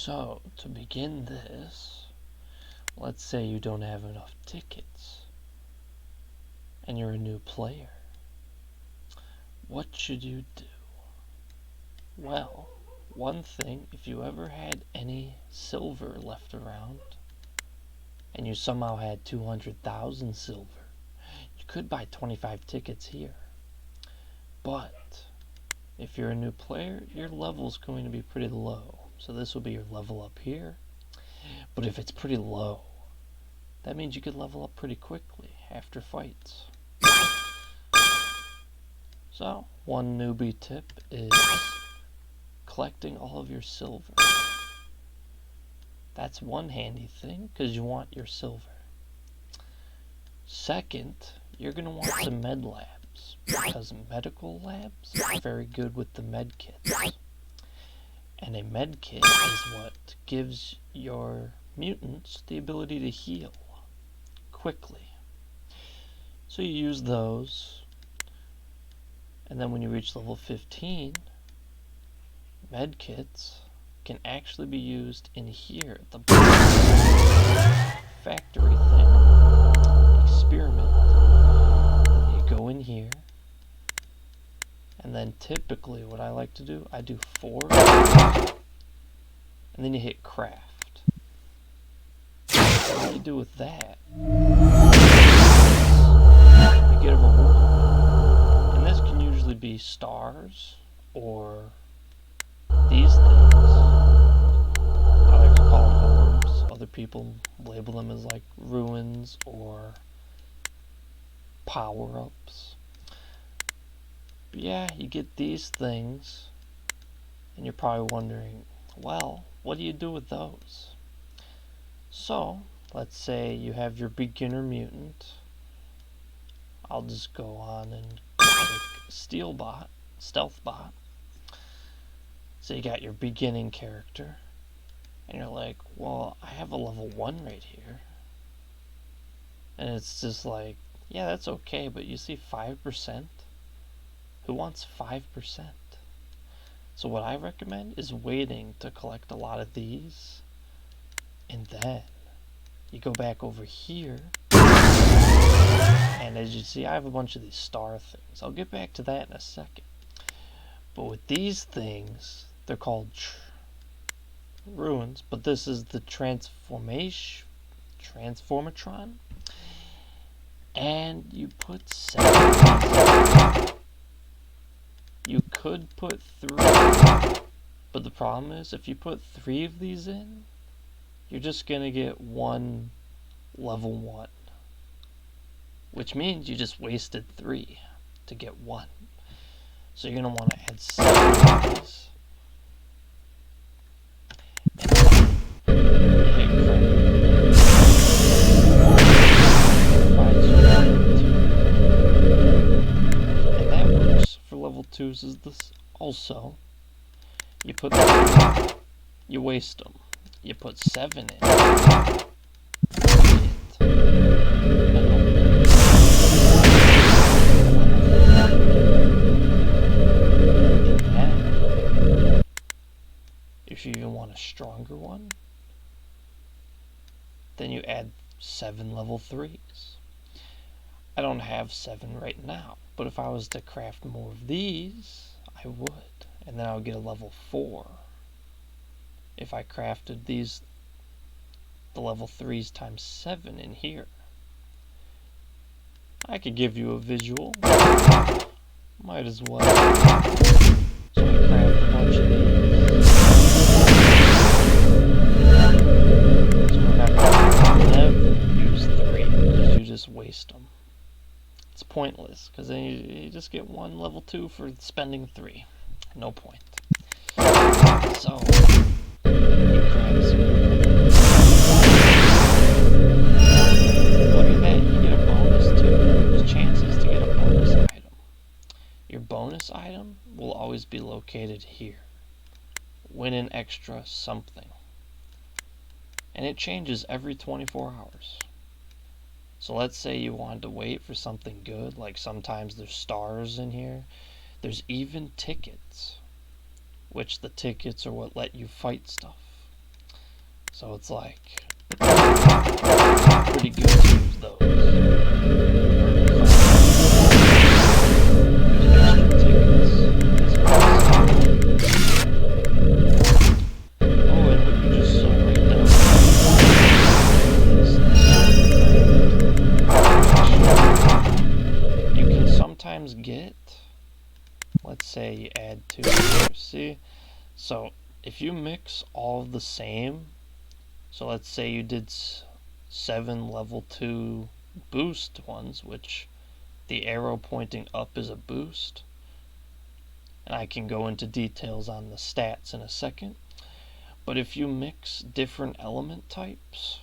So, to begin this, let's say you don't have enough tickets and you're a new player. What should you do? Well, one thing, if you ever had any silver left around and you somehow had 200,000 silver, you could buy 25 tickets here. But if you're a new player, your level's going to be pretty low. So this will be your level up here. But if it's pretty low, that means you could level up pretty quickly after fights. So, one newbie tip is collecting all of your silver. That's one handy thing, because you want your silver. Second, you're going to want some med labs, because medical labs are very good with the med kits. And a med kit is what gives your mutants the ability to heal quickly. So you use those, and then when you reach level 15, med kits can actually be used in here, the factory thing, experiment. And you go in here, and then typically what I like to do, I do 4, and then you hit craft. What you do with that, you get a reward. And this can usually be stars, or these things. I like to call them orbs. Other people label them as like ruins or power-ups. But yeah, you get these things, and you're probably wondering, well, what do you do with those? So, let's say you have your beginner mutant. I'll just go on and click stealth bot. So you got your beginning character, and you're like, well, I have a level 1 right here. And it's just like, yeah, that's okay, but you see 5%? Who wants 5%? So what I recommend is waiting to collect a lot of these, and then you go back over here, and as you see, I have a bunch of these star things. I'll get back to that in a second. But with these things, they're called ruins, but this is the transformatron, and you put 7. You could put 3, but the problem is if you put 3 of these in, you're just gonna get 1 level 1, which means you just wasted 3 to get 1. So you're gonna want to add 7 of these. And that works for level 2s is this also. You put 3, you waste them. You put 7 in, if you even want a stronger one, then you add 7 level 3s. I don't have 7 right now, but if I was to craft more of these, I would. And then I would get a level 4. If I crafted these, the level 3s times 7 in here. I could give you a visual. Might as well. So I craft a bunch of these. So we're not going to never use 3, because you just waste them. It's pointless, because then you just get 1 level 2 for spending 3. No point. So, you grab some. Look at that, you get a bonus too. There's chances to get a bonus item. Your bonus item will always be located here. Win an extra something. And it changes every 24 hours. So let's say you wanted to wait for something good, like sometimes there's stars in here. There's even tickets, which the tickets are what let you fight stuff. So it's like pretty good to use those. Get, let's say you add 2 here, see? So if you mix all the same, so let's say you did 7 level 2 boost ones, which the arrow pointing up is a boost, and I can go into details on the stats in a second. But if you mix different element types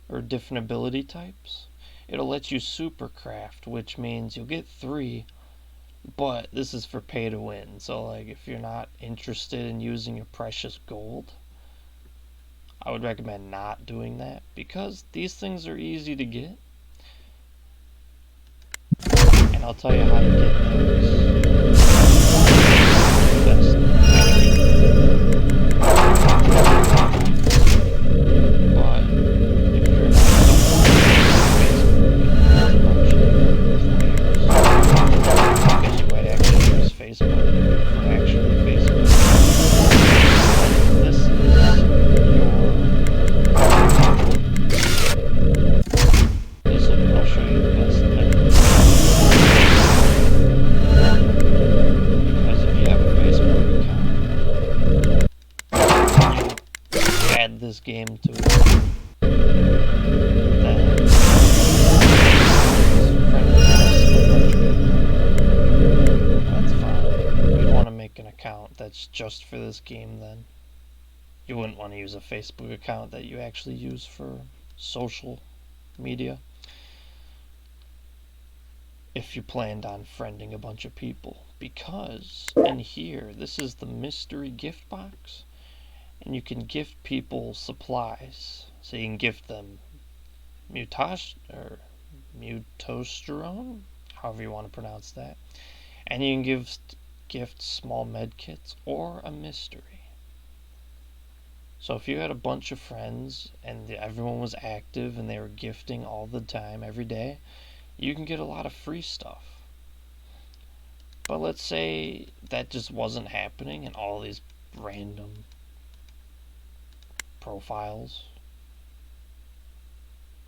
or different ability types, it'll let you supercraft, which means you'll get 3, but this is for pay to win. So like if you're not interested in using your precious gold, I would recommend not doing that, because these things are easy to get. And I'll tell you how you get those. Best. But if you're not because you might actually use Facebook for actually Facebook. This is I'll show you the best thing. Because if you have a Facebook account, you add this game to it, then that's fine. You'd want to make an account that's just for this game then. You wouldn't want to use a Facebook account that you actually use for social media if you planned on friending a bunch of people, because in here, this is the mystery gift box, and you can gift people supplies. So you can gift them mutosterone, however you want to pronounce that, and you can gift small med kits or a mystery. So if you had a bunch of friends and everyone was active and they were gifting all the time, every day, you can get a lot of free stuff. But let's say that just wasn't happening and all these random profiles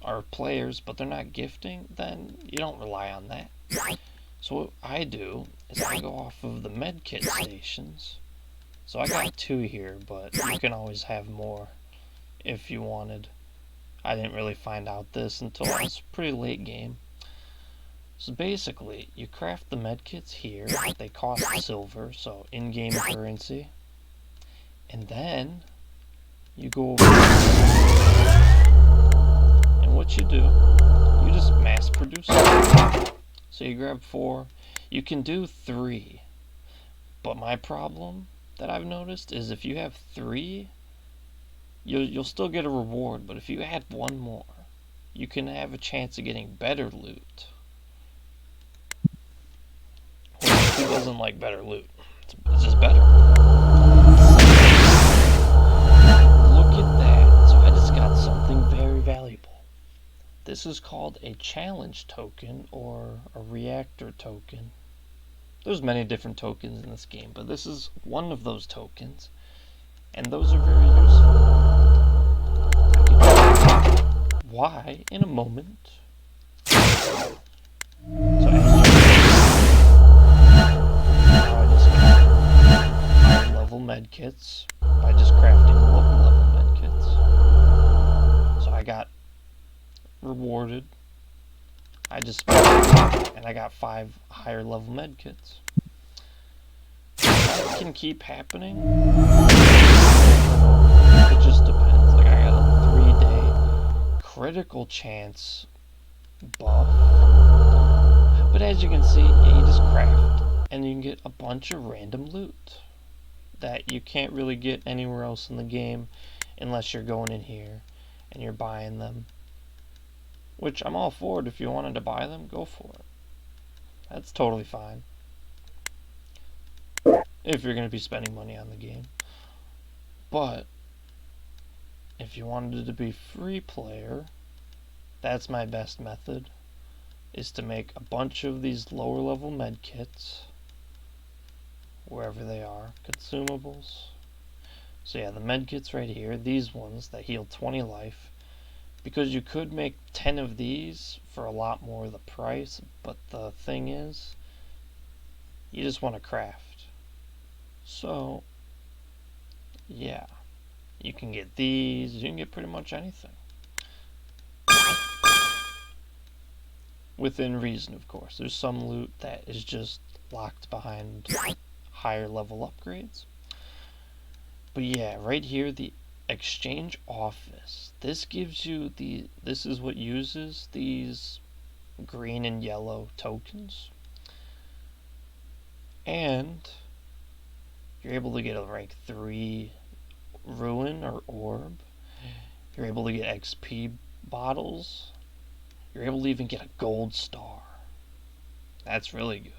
are players, but they're not gifting, then you don't rely on that. So what I do is I go off of the medkit stations. So I got 2 here, but you can always have more if you wanted. I didn't really find out this until it was pretty late game. So basically, you craft the medkits here. They cost silver, so in-game currency. And then you go over and what you do, you just mass produce it. So you grab 4. You can do 3. But my problem that I've noticed is if you have 3, you'll still get a reward, but if you add 1 more, you can have a chance of getting better loot. Who doesn't like better loot? It's just better. Look at that. So I just got something very valuable. This is called a challenge token or a reactor token. There's many different tokens in this game, but this is one of those tokens, and those are very useful. Why in a moment. So as you now I just got high level medkits by just crafting low level medkits. So I got rewarded. I just spent and I got 5 higher level medkits. That can keep happening. It just depends. Like I got a 3-day critical chance buff. But as you can see, you just craft and you can get a bunch of random loot that you can't really get anywhere else in the game unless you're going in here and you're buying them. Which I'm all for it. If you wanted to buy them, go for it. That's totally fine. If you're going to be spending money on the game. But if you wanted to be free player, that's my best method, is to make a bunch of these lower level med kits, wherever they are, consumables. So yeah, the med kits right here, these ones that heal 20 life, because you could make 10 of these for a lot more of the price, but the thing is, you just want to craft. So, yeah, you can get these, you can get pretty much anything. Within reason, of course. There's some loot that is just locked behind higher level upgrades. But yeah, right here, the exchange office. This gives you this is what uses these green and yellow tokens. And you're able to get a rank 3 ruin or orb. You're able to get XP bottles. You're able to even get a gold star. That's really good.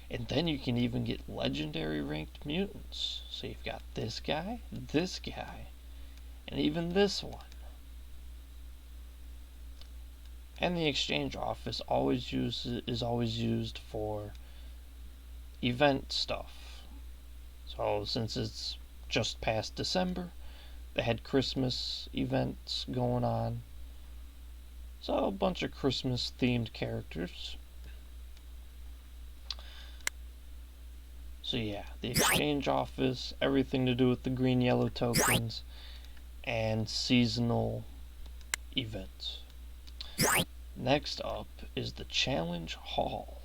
And then you can even get legendary ranked mutants. So you've got this guy, and even this one. And the exchange office is always used for event stuff. So since it's just past December, they had Christmas events going on. So a bunch of Christmas themed characters. So yeah, the exchange office, everything to do with the green yellow tokens, and seasonal events. Next up is the challenge hall.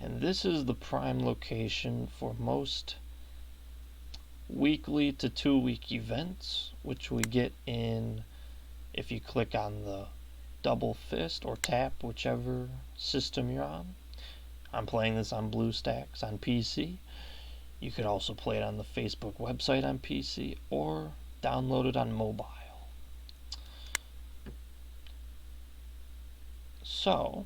And this is the prime location for most weekly to 2-week events, which we get in if you click on the double fist or tap, whichever system you're on. I'm playing this on BlueStacks on PC. You could also play it on the Facebook website on PC or download it on mobile. So,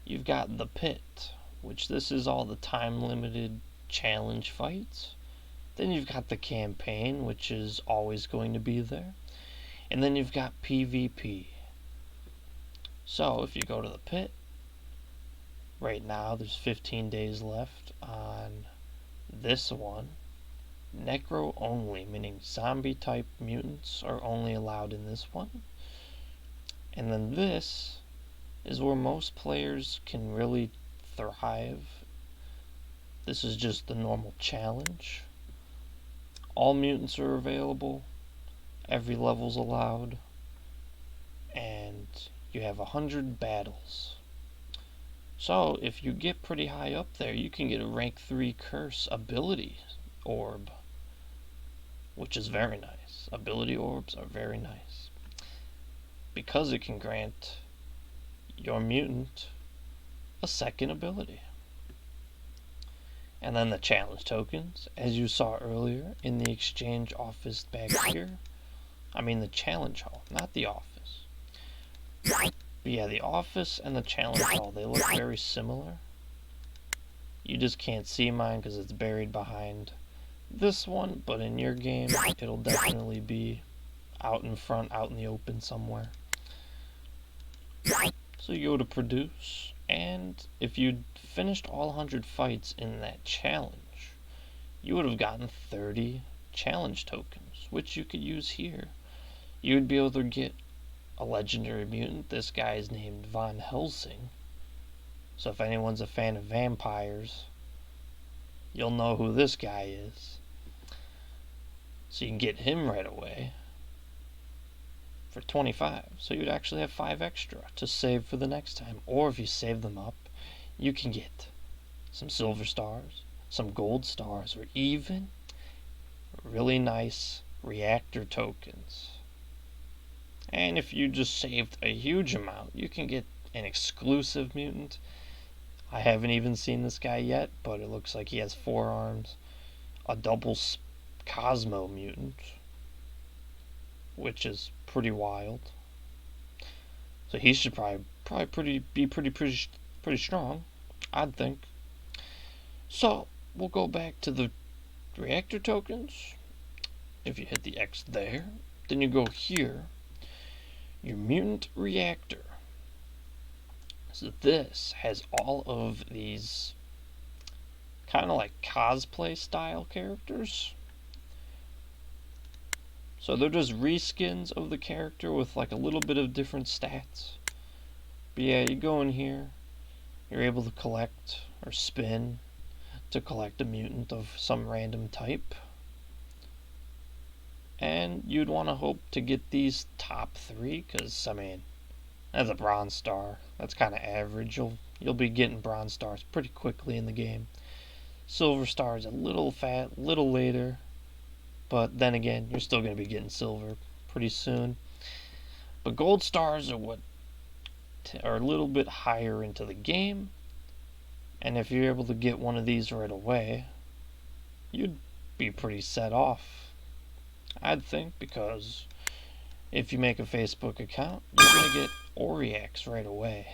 you've got the pit, which this is all the time-limited challenge fights. Then you've got the campaign, which is always going to be there. And then you've got PvP. So, if you go to the pit, right now there's 15 days left on this one. Necro only, meaning zombie type mutants are only allowed in this one. And then this is where most players can really thrive. This is just the normal challenge. All mutants are available. Every level's allowed. And you have 100 battles. So if you get pretty high up there, you can get a rank 3 curse ability orb, which is very nice. Ability orbs are very nice because it can grant your mutant a second ability. And then the challenge tokens, as you saw earlier in the exchange office back here. I mean the challenge hall, not the office. But yeah, the office and the challenge hall, they look very similar. You just can't see mine because it's buried behind this one, but in your game, it'll definitely be out in front, out in the open somewhere. So you go to produce, and if you'd finished all 100 fights in that challenge, you would have gotten 30 challenge tokens, which you could use here. You would be able to get a legendary mutant. This guy is named Von Helsing. So if anyone's a fan of vampires, you'll know who this guy is. So you can get him right away for 25. So you'd actually have 5 extra to save for the next time. Or if you save them up, you can get some silver stars, some gold stars, or even really nice reactor tokens. And if you just saved a huge amount, you can get an exclusive mutant. I haven't even seen this guy yet, but it looks like he has 4 arms. A double Cosmo mutant, which is pretty wild. So he should probably be pretty strong, I'd think. So we'll go back to the reactor tokens. If you hit the X there, Then you go here, your mutant reactor. So this has all of these kind of like cosplay style characters. So they're just reskins of the character with like a little bit of different stats. But yeah, you go in here, you're able to collect or spin to collect a mutant of some random type. And you'd want to hope to get these top 3, because, I mean, that's a bronze star. That's kind of average. You'll be getting bronze stars pretty quickly in the game. Silver stars a little later, but then again, you're still going to be getting silver pretty soon. But gold stars are a little bit higher into the game, and if you're able to get one of these right away, you'd be pretty set off, I'd think, because if you make a Facebook account, you're going to get Oriax right away.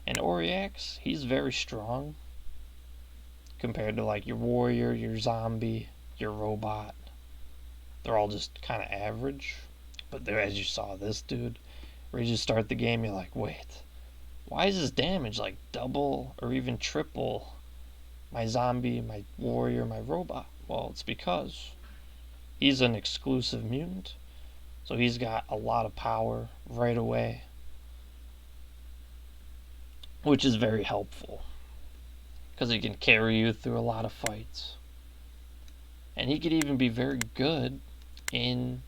And Oriax, he's very strong compared to like your warrior, your zombie, your robot. They're all just kind of average. But there, as you saw this dude, where you just start the game, you're like, wait, why is his damage like double or even triple my zombie, my warrior, my robot? Well, it's because he's an exclusive mutant. So he's got a lot of power right away, which is very helpful because he can carry you through a lot of fights. And he could even be very good in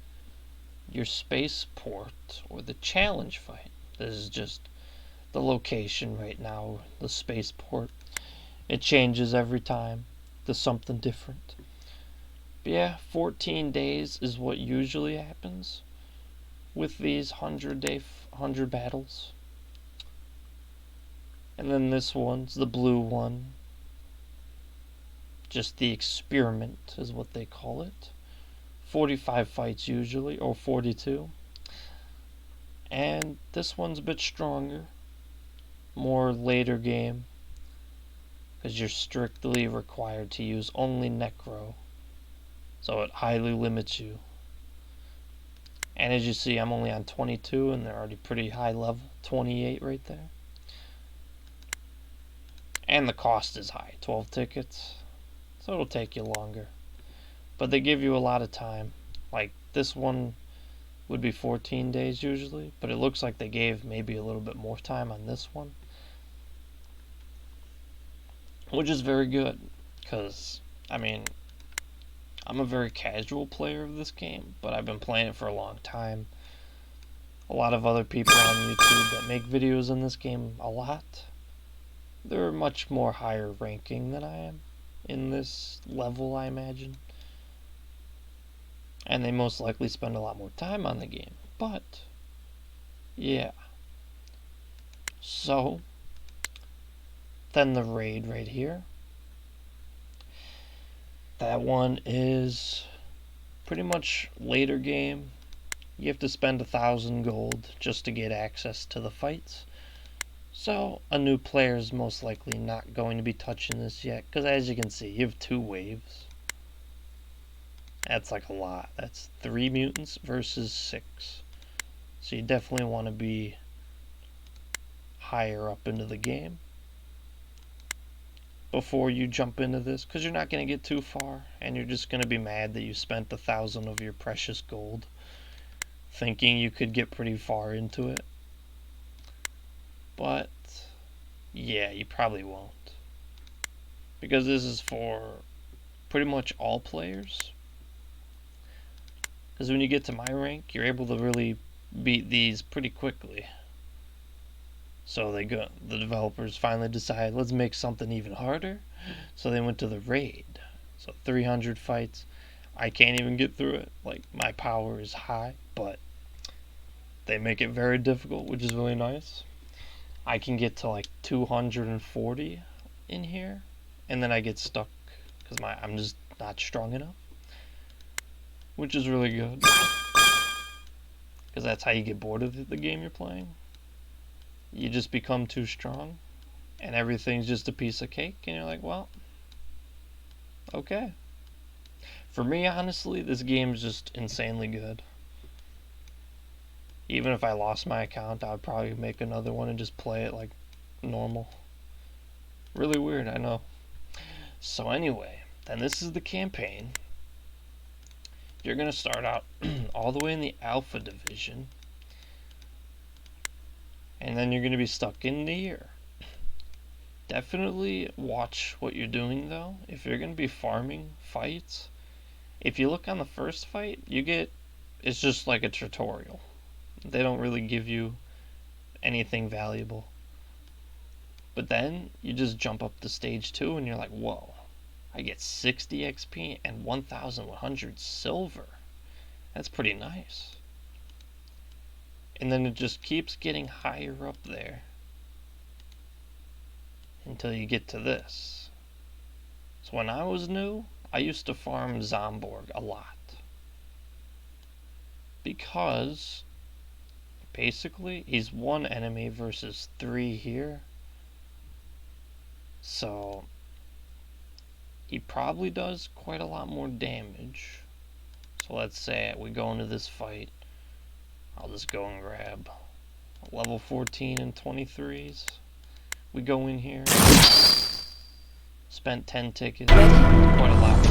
your spaceport or the challenge fight. This is just the location right now, the spaceport. It changes every time to something different. But yeah, 14 days is what usually happens with these 100 battles. And then this one's the blue one. Just the experiment is what they call it. 45 fights usually, or 42. And this one's a bit stronger. More later game. Because you're strictly required to use only Necro. So it highly limits you. And as you see, I'm only on 22 and they're already pretty high level. 28 right there. And the cost is high. 12 tickets. So it'll take you longer. But they give you a lot of time. Like this one would be 14 days usually. But it looks like they gave maybe a little bit more time on this one. Which is very good. Because, I mean, I'm a very casual player of this game, but I've been playing it for a long time. A lot of other people on YouTube that make videos in this game a lot, they're much more higher ranking than I am in this level, I imagine. And they most likely spend a lot more time on the game. But, yeah. So, then the raid right here. That one is pretty much later game. You have to spend 1,000 gold just to get access to the fights. So a new player is most likely not going to be touching this yet, because as you can see, you have 2 waves. That's like a lot. That's 3 mutants versus 6. So you definitely want to be higher up into the game before you jump into this, because you're not going to get too far, and you're just going to be mad that you spent 1,000 of your precious gold thinking you could get pretty far into it. But yeah, you probably won't, because this is for pretty much all players. Because when you get to my rank, you're able to really beat these pretty quickly. So the developers finally decided, let's make something even harder. So they went to the raid. So 300 fights. I can't even get through it. Like, my power is high, but they make it very difficult, which is really nice. I can get to like 240 in here, and then I get stuck because I'm just not strong enough. Which is really good. Because that's how you get bored of the game you're playing. You just become too strong, and everything's just a piece of cake, and you're like, well, okay. For me, honestly, this game is just insanely good. Even if I lost my account, I would probably make another one and just play it like normal. Really weird, I know. So anyway, then this is the campaign. You're going to start out all the way in the Alpha Division. And then you're going to be stuck in the year. Definitely watch what you're doing though. If you're going to be farming fights, if you look on the first fight, it's just like a tutorial. They don't really give you anything valuable. But then you just jump up to stage 2 and you're like, whoa, I get 60 XP and 1,100 silver. That's pretty nice. And then it just keeps getting higher up there until you get to this. So when I was new, I used to farm Zomborg a lot. Because basically he's one enemy versus 3 here. So he probably does quite a lot more damage. So let's say we go into this fight. I'll just go and grab level 14 and 23s. We go in here. Spent 10 tickets. Quite a lot.